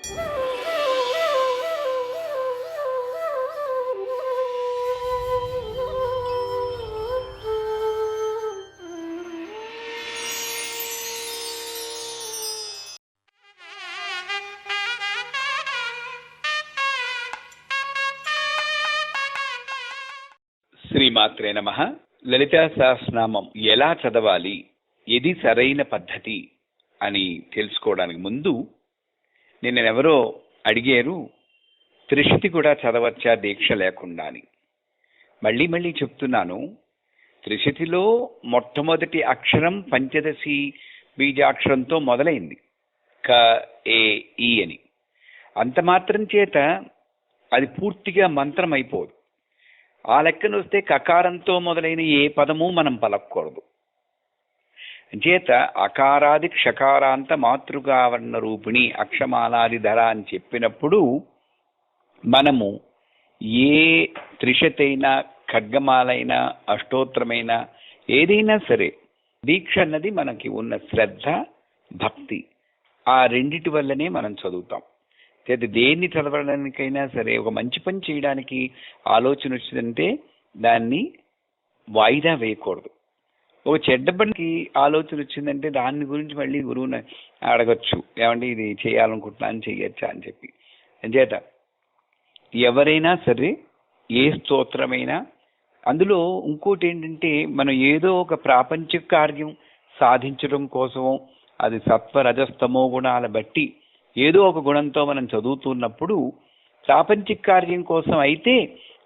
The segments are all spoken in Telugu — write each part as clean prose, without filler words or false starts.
శ్రీమాత్రే నమః. లలితా సహస్రనామం ఎలా చదవాలి, ఏది సరైన పద్ధతి అని తెలుసుకోవడానికి ముందు నిన్నెవరో అడిగారు, త్రిశతి కూడా చదవచ్చా దీక్ష లేకుండా అని. మళ్ళీ మళ్ళీ చెప్తున్నాను, త్రిశతిలో మొట్టమొదటి అక్షరం పంచదశి బీజాక్షరంతో మొదలైంది, క ఏ ఈ అని. అంత మాత్రం చేత అది పూర్తిగా మంత్రం అయిపోదు. ఆ లెక్కను వస్తే కకారంతో మొదలైన ఏ పదము మనం పలకూడదు. చేత అకారాది క్షకారాంత మాతృకావర్ణ రూపిణి అక్షమాలాది ధర అని చెప్పినప్పుడు మనము ఏ త్రిశతైనా, ఖడ్గమాలైనా, అష్టోత్తరమైనా ఏదైనా సరే దీక్ష అన్నది మనకి ఉన్న శ్రద్ధ, భక్తి, ఆ రెండిటి వల్లనే మనం చదువుతాం. లేదా దేన్ని చదవడానికైనా సరే ఒక మంచి పని చేయడానికి ఆలోచన వచ్చిందంటే దాన్ని వాయిదా వేయకూడదు. ఒక చెడ్డ పనికి ఆలోచన వచ్చిందంటే దాని గురించి మళ్ళీ గురువుని అడగచ్చు, ఏమంటే ఇది చేయాలనుకుంటున్నాను, చెయ్యొచ్చా అని చెప్పి. అంచేత ఎవరైనా సరే ఏ స్తోత్రమైనా, అందులో ఇంకోటి ఏంటంటే మనం ఏదో ఒక ప్రాపంచిక కార్యం సాధించడం కోసం, అది సత్వ రజస్తమో గుణాల బట్టి ఏదో ఒక గుణంతో మనం చదువుతున్నప్పుడు ప్రాపంచిక కార్యం కోసం అయితే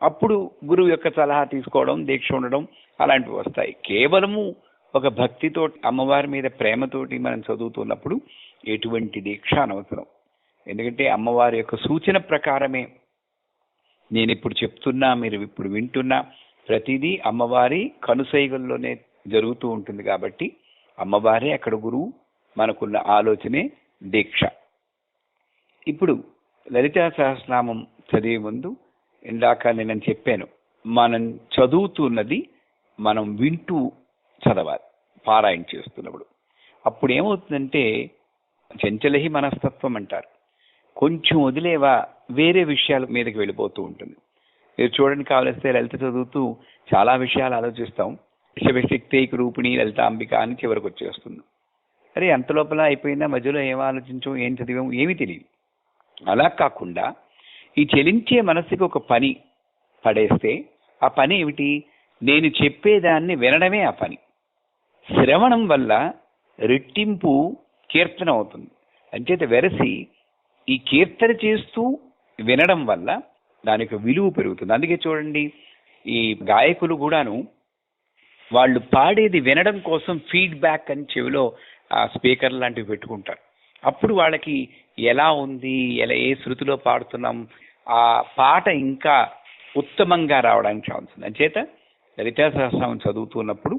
అప్పుడు గురువు యొక్క సలహా తీసుకోవడం, దీక్ష ఉండడం అలాంటివి వస్తాయి. కేవలము ఒక భక్తితో, అమ్మవారి మీద ప్రేమతోటి మనం చదువుతున్నప్పుడు ఎటువంటి దీక్ష అనవసరం. ఎందుకంటే అమ్మవారి యొక్క సూచన ప్రకారమే నేను ఇప్పుడు చెప్తున్నా, మీరు ఇప్పుడు వింటున్నా ప్రతిదీ అమ్మవారి కనుసైగల్లోనే జరుగుతూ ఉంటుంది. కాబట్టి అమ్మవారే అక్కడ గురువు, మనకున్న ఆలోచనే దీక్ష. ఇప్పుడు లలితా సహస్రనామం చదివే ముందు ఇందాక నేను చెప్పాను, మనం చదువుతున్నది మనం వింటూ చదవాలి పారాయణ చేస్తున్నప్పుడు. అప్పుడు ఏమవుతుందంటే చంచలహి మనస్తత్వం అంటారు, కొంచెం వదిలేవా వేరే విషయాల మీదకి వెళ్ళిపోతూ ఉంటుంది. మీరు చూడండి, కావలిస్తే లలిత చదువుతూ చాలా విషయాలు ఆలోచిస్తాం. శివశక్తికి రూపిణి లలితాంబిక అని చివరికి వచ్చేస్తుంది. అరే అంత లోపల అయిపోయిందా, మధ్యలో ఏం ఆలోచించాం, ఏం చదివాం, ఏమీ తెలియదు. అలా కాకుండా ఈ చెలించే మనసుకి ఒక పని పడేస్తే, ఆ పని ఏమిటి, నేను చెప్పేదాన్ని వినడమే ఆ పని. శ్రవణం వల్ల రెట్టింపు కీర్తన అవుతుంది. అంచేత వెరసి ఈ కీర్తన చేస్తూ వినడం వల్ల దానికి విలువ పెరుగుతుంది. అందుకే చూడండి, ఈ గాయకులు కూడాను వాళ్ళు పాడేది వినడం కోసం ఫీడ్బ్యాక్ అని చెవిలో ఆ స్పీకర్ లాంటివి పెట్టుకుంటారు. అప్పుడు వాళ్ళకి ఎలా ఉంది, ఎలా ఏ శృతిలో పాడుతున్నాం, ఆ పాట ఇంకా ఉత్తమంగా రావడానికి ఛాన్స్ ఉంది. అంచేత లలితా సహస్రనామం చదువుతున్నప్పుడు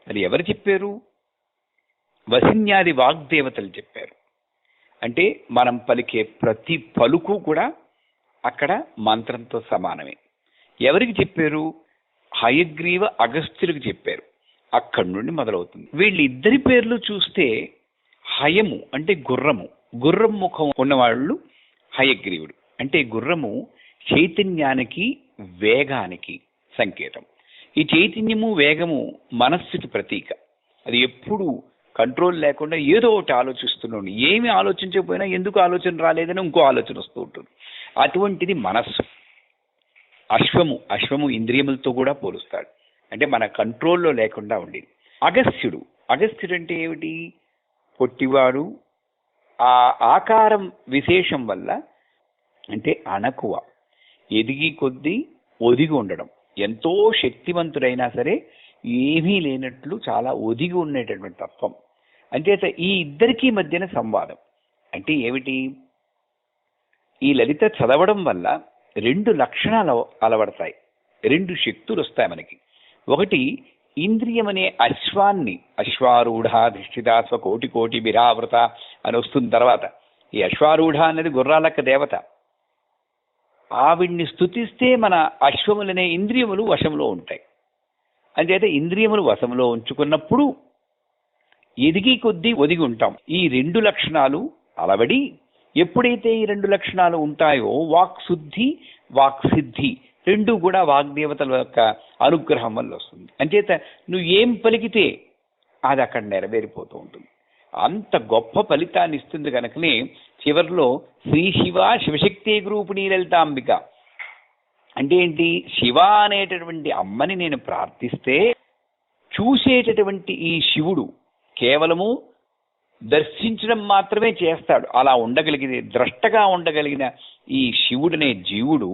అది ఎవరు చెప్పారు, వసిన్యాది వాగ్దేవతలు చెప్పారు. అంటే మనం పలికే ప్రతి పలుకు కూడా అక్కడ మంత్రంతో సమానమే. ఎవరికి చెప్పారు, హయగ్రీవ అగస్త్యులకు చెప్పారు. అక్కడి నుండి మొదలవుతుంది. వీళ్ళిద్దరి పేర్లు చూస్తే హయము అంటే గుర్రము, గుర్రం ముఖం ఉన్నవాళ్ళు హయగ్రీవుడు. అంటే గుర్రము చైతన్యానికి, వేగానికి సంకేతం. ఈ చైతన్యము, వేగము మనస్సుకి ప్రతీక. అది ఎప్పుడు కంట్రోల్ లేకుండా ఏదో ఒకటి ఆలోచిస్తున్నాడు, ఏమి ఆలోచించకపోయినా ఎందుకు ఆలోచన రాలేదని ఇంకో ఆలోచన వస్తూ ఉంటుంది. అటువంటిది మనస్సు. అశ్వము ఇంద్రియములతో కూడా పోలుస్తాడు, అంటే మన కంట్రోల్లో లేకుండా ఉండేది. అగస్త్యుడు అంటే ఏమిటి, పొట్టివాడు. ఆ ఆకారం విశేషం వల్ల అంటే అణకువ, ఎదిగి కొద్దీ ఒదిగి ఉండడం. ఎంతో శక్తివంతుడైనా సరే ఏమీ లేనట్లు చాలా ఒదిగి ఉండేటటువంటి తత్వం. అంచేత ఈ ఇద్దరికీ మధ్యన సంవాదం. అంటే ఏమిటి, ఈ లలిత చదవడం వల్ల రెండు లక్షణాలు అలవడతాయి, రెండు శక్తులు వస్తాయి మనకి. ఒకటి, ఇంద్రియం అనే అశ్వాన్ని, అశ్వారూఢాధిష్ఠితాస్వ కోటి కోటి విరావృత అని వస్తుంది. తర్వాత ఈ అశ్వారూఢ అనేది గుర్రాలక్క దేవత. ఆవిడ్ని స్తుతిస్తే మన అశ్వములనే ఇంద్రియములు వశంలో ఉంటాయి. అంచేత ఇంద్రియములు వశంలో ఉంచుకున్నప్పుడు ఎదిగి కొద్దీ ఒదిగి ఉంటాం. ఈ రెండు లక్షణాలు అలవడి ఎప్పుడైతే ఈ రెండు లక్షణాలు ఉంటాయో వాక్ శుద్ధి, వాక్ సిద్ధి రెండు కూడా వాగ్దేవతల యొక్క అనుగ్రహం వల్ల వస్తుంది. అంచేత నువ్వు ఏం పలికితే అది అక్కడ నెరవేరిపోతూ ఉంటుంది. అంత గొప్ప ఫలితాన్ని ఇస్తుంది కనుకనే చివరిలో శ్రీ శివ శివశక్తి గ్రూపిణీ లలితాంబిక అంటే ఏంటి, శివ అనేటటువంటి అమ్మని నేను ప్రార్థిస్తే చూసేటటువంటి ఈ శివుడు కేవలము దర్శించడం మాత్రమే చేస్తాడు. అలా ఉండగలిగిన ద్రష్టగా ఉండగలిగిన ఈ శివుడనే జీవుడు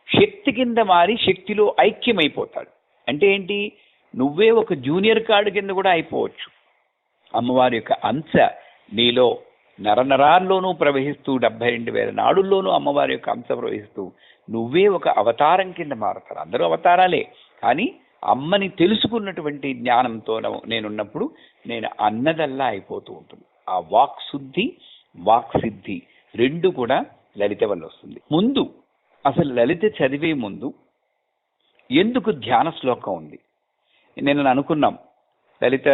శక్తి కింద మారి శక్తిలో ఐక్యమైపోతాడు. అంటే ఏంటి, నువ్వే ఒక జూనియర్ కార్డు కింద కూడా అయిపోవచ్చు. అమ్మవారి యొక్క అంశ నీలో నరనరాల్లోనూ ప్రవహిస్తూ 72,000 నాడుల్లోనూ అమ్మవారి యొక్క అంశ ప్రవహిస్తూ నువ్వే ఒక అవతారం కింద మారుతారు. అందరూ అవతారాలే, కానీ అమ్మని తెలుసుకున్నటువంటి జ్ఞానంతో నేనున్నప్పుడు నేను అన్నదల్లా అయిపోతూ ఉంటుంది. ఆ వాక్ శుద్ధి, వాక్ సిద్ధి రెండు కూడా లలిత వల్ల వస్తుంది. ముందు అసలు లలిత చదివే ముందు ఎందుకు ధ్యాన శ్లోకం ఉంది? నేను అనుకున్నాం లలిత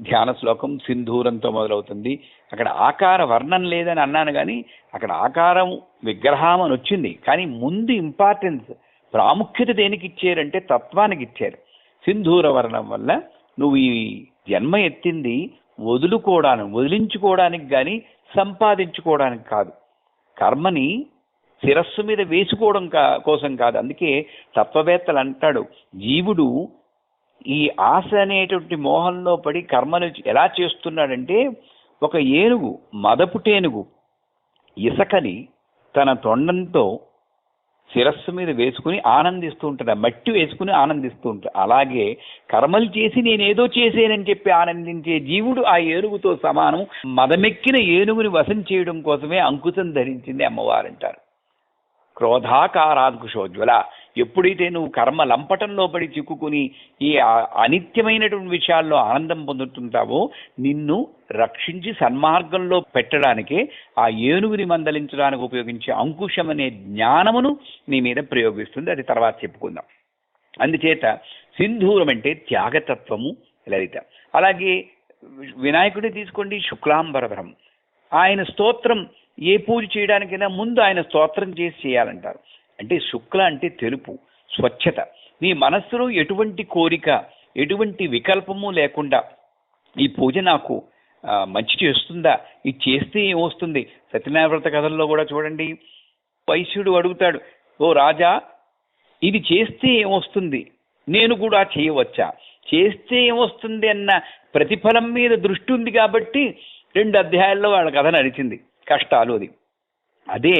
ధ్యాన శ్లోకం సింధూరంతో మొదలవుతుంది. అక్కడ ఆకార వర్ణం లేదని అన్నాను, కానీ అక్కడ ఆకారం విగ్రహం అని వచ్చింది. కానీ ముందు ఇంపార్టెన్స్ ప్రాముఖ్యత దేనికి ఇచ్చారంటే తత్వానికి ఇచ్చారు. సింధూర వర్ణం వల్ల నువ్వు ఈ జన్మ ఎత్తింది వదిలించుకోవడానికి కానీ సంపాదించుకోవడానికి కాదు, కర్మని శిరస్సు మీద వేసుకోవడం కోసం కాదు. అందుకే తత్వవేత్తలు అంటాడు, జీవుడు ఈ ఆశ అనేటువంటి మోహంలో పడి కర్మను ఎలా చేస్తున్నాడంటే, ఒక ఏనుగు మదపుటేనుగు ఇసకని తన తొండంతో శిరస్సు మీద వేసుకుని ఆనందిస్తూ ఉంటాడు, మట్టి వేసుకుని ఆనందిస్తూ ఉంటాడు. అలాగే కర్మలు చేసి నేనేదో చేసేనని చెప్పి ఆనందించే జీవుడు ఆ ఏనుగుతో సమానం. మదమెక్కిన ఏనుగుని వశం చేయడం కోసమే అంకుశం ధరించింది అమ్మవారంటారు. క్రోధాకారాంకుశోజ్వల. ఎప్పుడైతే నువ్వు కర్మ లంపటంలో పడి చిక్కుకుని ఈ అనిత్యమైనటువంటి విషయాల్లో ఆనందం పొందుతుంటావో నిన్ను రక్షించి సన్మార్గంలో పెట్టడానికే ఆ ఏనుగుని మందలించడానికి ఉపయోగించే అంకుశం అనే జ్ఞానమును నీ మీద ప్రయోగిస్తుంది. అది తర్వాత చెప్పుకుందాం. అందుచేత సింధూరం అంటే త్యాగతత్వము లలిత. అలాగే వినాయకుడిని తీసుకోండి, శుక్లాంబరధరం. ఆయన స్తోత్రం ఏ పూజ చేయడానికైనా ముందు ఆయన స్తోత్రం చేసి చేయాలంటారు. అంటే శుక్ల అంటే తెలుపు, స్వచ్ఛత. నీ మనస్సులో ఎటువంటి కోరిక, ఎటువంటి వికల్పము లేకుండా ఈ పూజ నాకు మంచి చేస్తుందా, ఇది చేస్తే ఏమొస్తుంది? సత్యనారాయణ వ్రత కథల్లో కూడా చూడండి, వైశ్యుడు అడుగుతాడు, ఓ రాజా ఇది చేస్తే ఏమొస్తుంది, నేను కూడా చేయవచ్చా? చేస్తే ఏమొస్తుంది అన్న ప్రతిఫలం మీద దృష్టి ఉంది కాబట్టి 2 అధ్యాయాల్లో వాళ్ళ కథ నడిచింది, కష్టాలు. అదే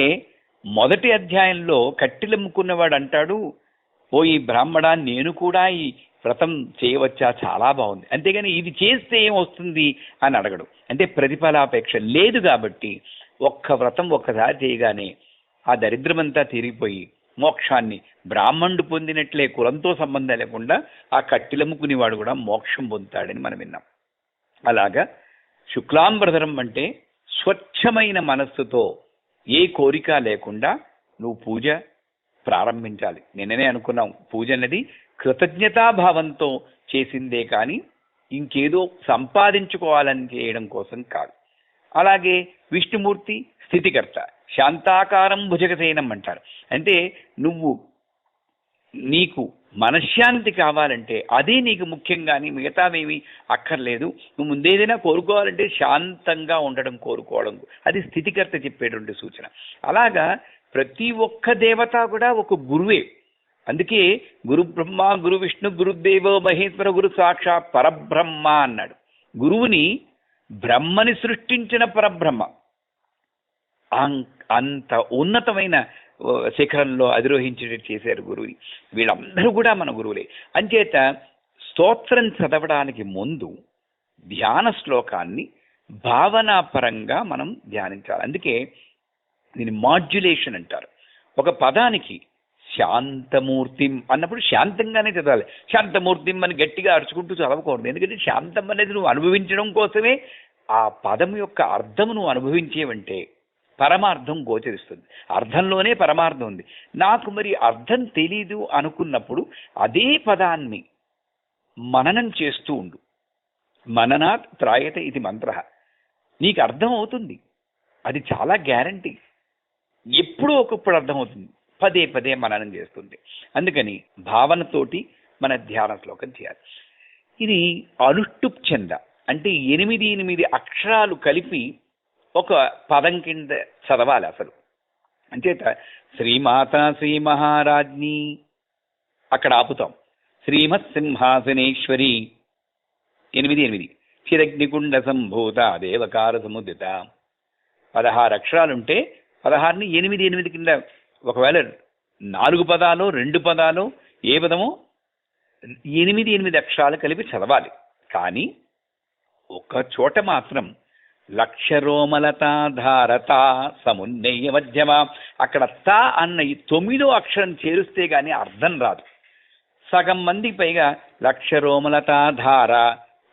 మొదటి అధ్యాయంలో కట్టెలమ్ముకున్నవాడు అంటాడు, ఓ ఈ బ్రాహ్మణ నేను కూడా ఈ వ్రతం చేయవచ్చా, చాలా బాగుంది, అంతేగాని ఇది చేస్తే ఏమొస్తుంది అని అడగడు. అంటే ప్రతిఫలాపేక్ష లేదు కాబట్టి ఒక్క వ్రతం ఒక్కసారి చేయగానే ఆ దరిద్రమంతా తిరిగిపోయి మోక్షాన్ని బ్రాహ్మణుడు పొందినట్లే కులంతో సంబంధం లేకుండా ఆ కట్టెలమ్ముకునేవాడు కూడా మోక్షం పొందుతాడని మనం విన్నాం. అలాగా శుక్లాంబరధరం అంటే స్వచ్ఛమైన మనస్సుతో ఏ కోరిక లేకుండా నువ్వు పూజ ప్రారంభించాలి. నిన్ననే అనుకున్నాం, పూజ అన్నది కృతజ్ఞతాభావంతో చేసిందే కానీ ఇంకేదో సంపాదించుకోవాలని చేయడం కోసం కాదు. అలాగే విష్ణుమూర్తి స్థితికర్త, శాంతాకారం భుజగసేనం అంటారు. అంటే నువ్వు నీకు మనశ్శాంతి కావాలంటే అదే నీకు ముఖ్యంగాని మిగతావేమీ అక్కర్లేదు. నువ్వు ముందేదైనా కోరుకోవాలంటే శాంతంగా ఉండడం కోరుకోవడం, అది స్థితికర్త చెప్పేటువంటి సూచన. అలాగా ప్రతి ఒక్క దేవత కూడా ఒక గురువే. అందుకే గురు బ్రహ్మ, గురు విష్ణు, గురుదేవో మహేశ్వర, గురు సాక్షాత్ పరబ్రహ్మ అన్నాడు. గురువుని బ్రహ్మని సృష్టించిన పరబ్రహ్మ అంత ఉన్నతమైన శిఖరంలో అధిరోహించేటట్టు చేశారు గురువుని. వీళ్ళందరూ కూడా మన గురువులే. అంచేత స్తోత్రం చదవడానికి ముందు ధ్యాన శ్లోకాన్ని భావనాపరంగా మనం ధ్యానించాలి. అందుకే దీన్ని మాడ్యులేషన్ అంటారు. ఒక పదానికి శాంతమూర్తిం అన్నప్పుడు శాంతంగానే చదవాలి. శాంతమూర్తిం అని గట్టిగా అరుచుకుంటూ చదవకూడదు. ఎందుకంటే శాంతం అనేది నువ్వు అనుభవించడం కోసమే. ఆ పదం యొక్క అర్థం నువ్వు అనుభవించేవంటే పరమార్థం గోచరిస్తుంది. అర్థంలోనే పరమార్థం ఉంది. నాకు మరి అర్థం తెలీదు అనుకున్నప్పుడు అదే పదాన్ని మననం చేస్తూ ఉండు. మననాత్ త్రాయత ఇది మంత్ర. నీకు అర్థం అవుతుంది. అది చాలా గ్యారంటీ. ఎప్పుడూ ఒకప్పుడు అర్థమవుతుంది, పదే పదే మననం చేస్తుంది. అందుకని భావనతోటి మన ధ్యాన శ్లోకం చేయాలి. ఇది అనుష్టుప్ ఛంద, అంటే 8 అక్షరాలు కలిపి ఒక పదం కింద చదవాలి అసలు. అంచేత శ్రీమాత శ్రీ మహారాజ్ని అక్కడ ఆపుతాం. శ్రీమత్ సింహాసనేశ్వరి 8 చిరగ్నికుండ సంభూత దేవకార సముదిత. 16 అక్షరాలుంటే 16ని 8 కింద, ఒకవేళ 4 పదాలు 2 పదాలు ఏ పదమో 8 అక్షరాలు కలిపి చదవాలి. కానీ ఒక చోట మాత్రం లక్షరోమలతాధారత సమున్నయ మధ్యమ, అక్కడ తా అన్న ఈ 9వ అక్షరం చేరుస్తే గాని అర్థం రాదు. సగం మందికి పైగా లక్షరోమలతాధార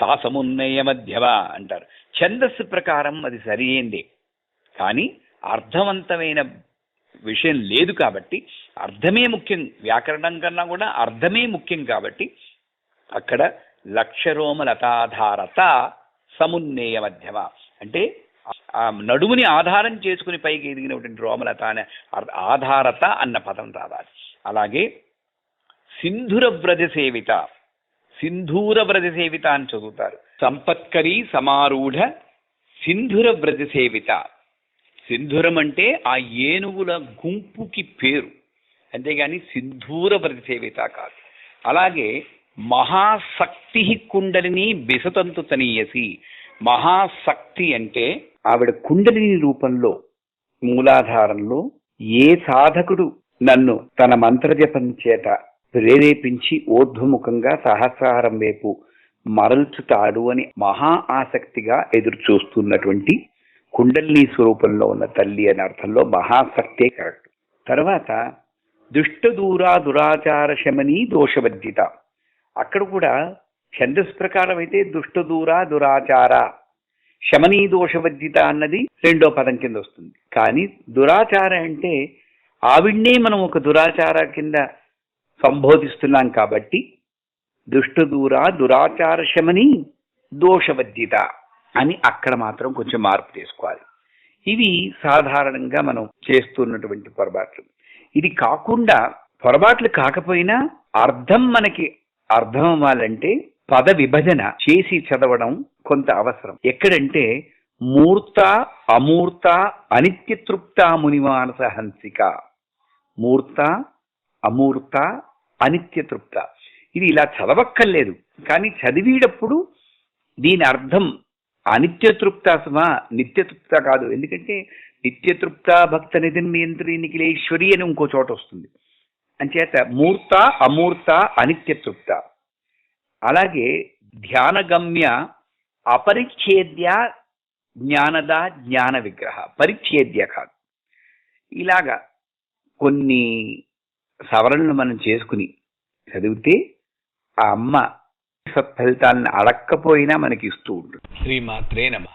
తా సమున్నయ మధ్యమ అంటారు. ఛందస్సు ప్రకారం అది సరియైందే, కానీ అర్థవంతమైన విషయం లేదు. కాబట్టి అర్థమే ముఖ్యం, వ్యాకరణం కన్నా కూడా అర్థమే ముఖ్యం. కాబట్టి అక్కడ లక్షరోమలతాధారత సమున్నేయ మధ్యమ అంటే ఆ నడుముని ఆధారం చేసుకుని పైకి ఎదిగినటువంటి రోమలత అనే ఆధారత అన్న పదం రావాలి. అలాగే సింధూర వ్రజ సేవిత, సింధూర వ్రజ సేవిత అని చదువుతారు. సంపత్కరీ సమారూఢ సింధూర వ్రజ సేవిత. సింధూరం అంటే ఆ ఏనుగుల గుంపుకి పేరు, అంతేగాని సింధూర వ్రజ సేవిత కాదు. అలాగే మహాశక్తి కుండలిని బిసతంతు తనీయసి. మహాశక్తి అంటే ఆవిడ కుండలిని రూపంలో మూలాధారంలో ఏ సాధకుడు నన్ను తన మంత్రజపం చేత ప్రేరేపించి ఊర్ధ్వముఖంగా సహస్రారం వైపు మరల్చుతాడు అని మహా ఆసక్తిగా ఎదురు చూస్తున్నటువంటి కుండలిని స్వరూపంలో ఉన్న తల్లి అనే అర్థంలో మహాశక్తే కరెక్ట్. తర్వాత దుష్ట దూరా దురాచార శమని దోషవర్జిత. అక్కడ కూడా ఛందస్ ప్రకారం అయితే దుష్ట దూరా దురాచార శమనీ దోషవర్జిత అన్నది 2వ పదం కింద వస్తుంది. కానీ దురాచార అంటే ఆవిడ్నే మనం ఒక దురాచార కింద సంబోధిస్తున్నాం కాబట్టి దుష్ట దూరా దురాచార శమని దోషవర్జిత అని అక్కడ మాత్రం కొంచెం మార్పు చేసుకోవాలి. ఇవి సాధారణంగా మనం చేస్తున్నటువంటి పొరపాట్లు. ఇది కాకుండా పొరపాట్లు కాకపోయినా అర్థం మనకి అర్థం అవ్వాలంటే పద విభజన చేసి చదవడం కొంత అవసరం. ఎక్కడంటే మూర్త అమూర్త అనిత్యతృప్త మునిమానస హంసిక. మూర్త అమూర్త అనిత్యతృప్త, ఇది ఇలా చదవక్కర్లేదు. కానీ చదివేటప్పుడు దీని అర్థం అనిత్యతృప్త సుమా, నిత్యతృప్త కాదు. ఎందుకంటే నిత్యతృప్త భక్త నిధిని నియంత్రి నిఖిలేశ్వరి అని ఇంకో చోట వస్తుంది. అంచేత మూర్త అమూర్త అనిత్యతృప్త. అలాగే ధ్యానగమ్య అపరిచ్ఛేద్య జ్ఞానద జ్ఞాన విగ్రహ. పరిచ్ఛేద్య కాదు. ఇలాగా కొన్ని సవరణలు మనం చేసుకుని చదివితే ఆ అమ్మ సత్ఫలితాలను అడక్కపోయినా మనకి ఇస్తూ ఉంటుంది. శ్రీమాత్రే నమః.